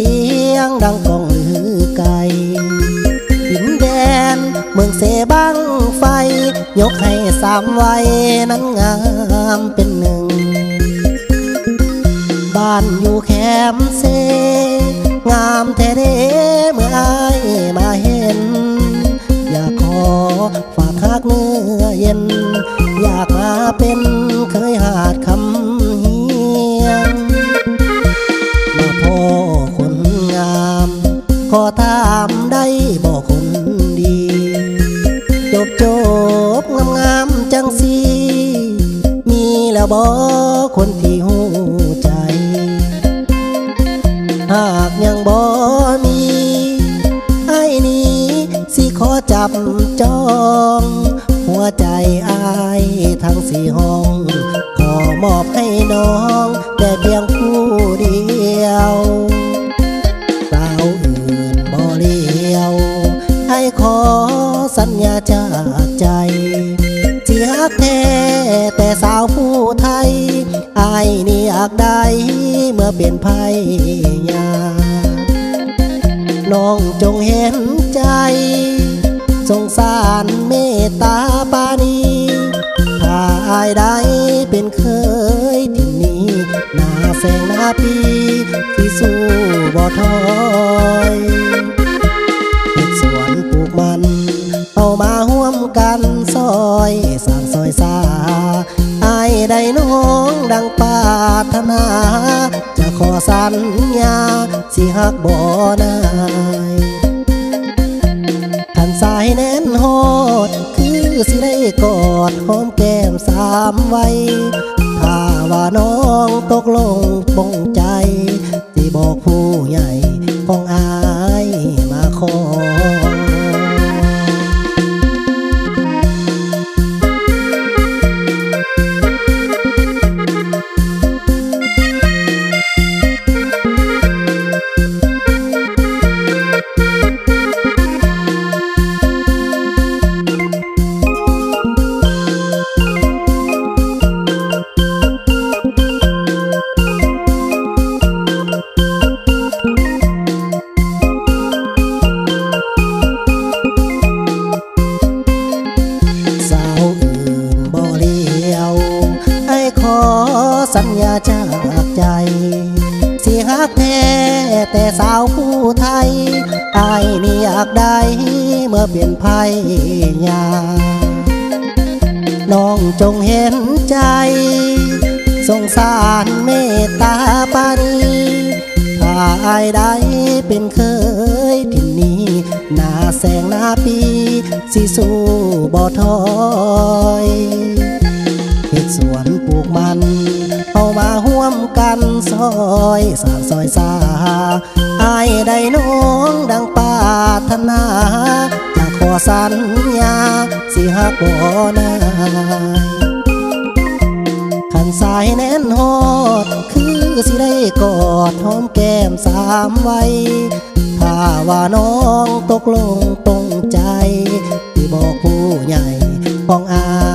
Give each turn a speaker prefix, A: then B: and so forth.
A: สียงดังก้องลือไกลดินแดนเมืองเสบังไฟยกให้สามไว้นั้นงามเป็นหนึ่งบ้านอยู่แคมเซงามแท้เด้เมื่ออายมาเห็นอยากขอฝากหักเนื้อเย็นอยากมาเป็นเคยหาดคำเฮียงมาพ่อคนงามขอถามได้บอกคนดีจบงามจังสีมีแล้วบอกคนที่หูใจหากยังบ่มีไอ้นี้สิขอจับจองหัวใจอายทั้งสี่ห้องขอมอบให้น้องแต่เพียงผู้เดียวสาวอื่นบ่เลี้ยวให้ขอสัญญาจากใจสิฮักแท้แต่สาวผู้ไทยอายนี่อยากได้เมื่อเปลี่ยนภัยยาน้องจงเห็นใจสงสารเมตตาปานีถ้าอายได้เป็นเคยที่นี้หน้าแสงหน้าปีที่สู้บ่ถอยเฮ็ดสวนปลูกมันเอามาห่วมกันซอยสร้างซอยสาอายได้น้องดังปรารถนาจะขอสัญญาสิฮักบ่นายขันสายแน่นโหดคือสิได้กอดหอมแก้มสามไว้ถ้าว่าน้องตกลงปงใจที่บอกผู้ใหญ่ของอายมาขอสัญญาจากใจสิฮักแท้แต่สาวผู้ไทยอายนี่อยากได้เมื่อเปลี่ยนภัยยาน้องจงเห็นใจสงสารเมตตาปานีถ้าอายได้เป็นเคยที่นี้หน้าแสงหน้าปีสิสู้บ่ถอยเฮ็ดสวนปลูกมันเอามาห่วมกันซอยสร้างซอยสาอายได้น้องดังปรารถนาจะขอสัญญาสิฮักบ่นายขันสายแน่นโหดคือสิได้กอดหอมแก้มสามไว้ถ้าว่าน้องตกลงตรงใจที่บอกผู้ใหญ่ของอาย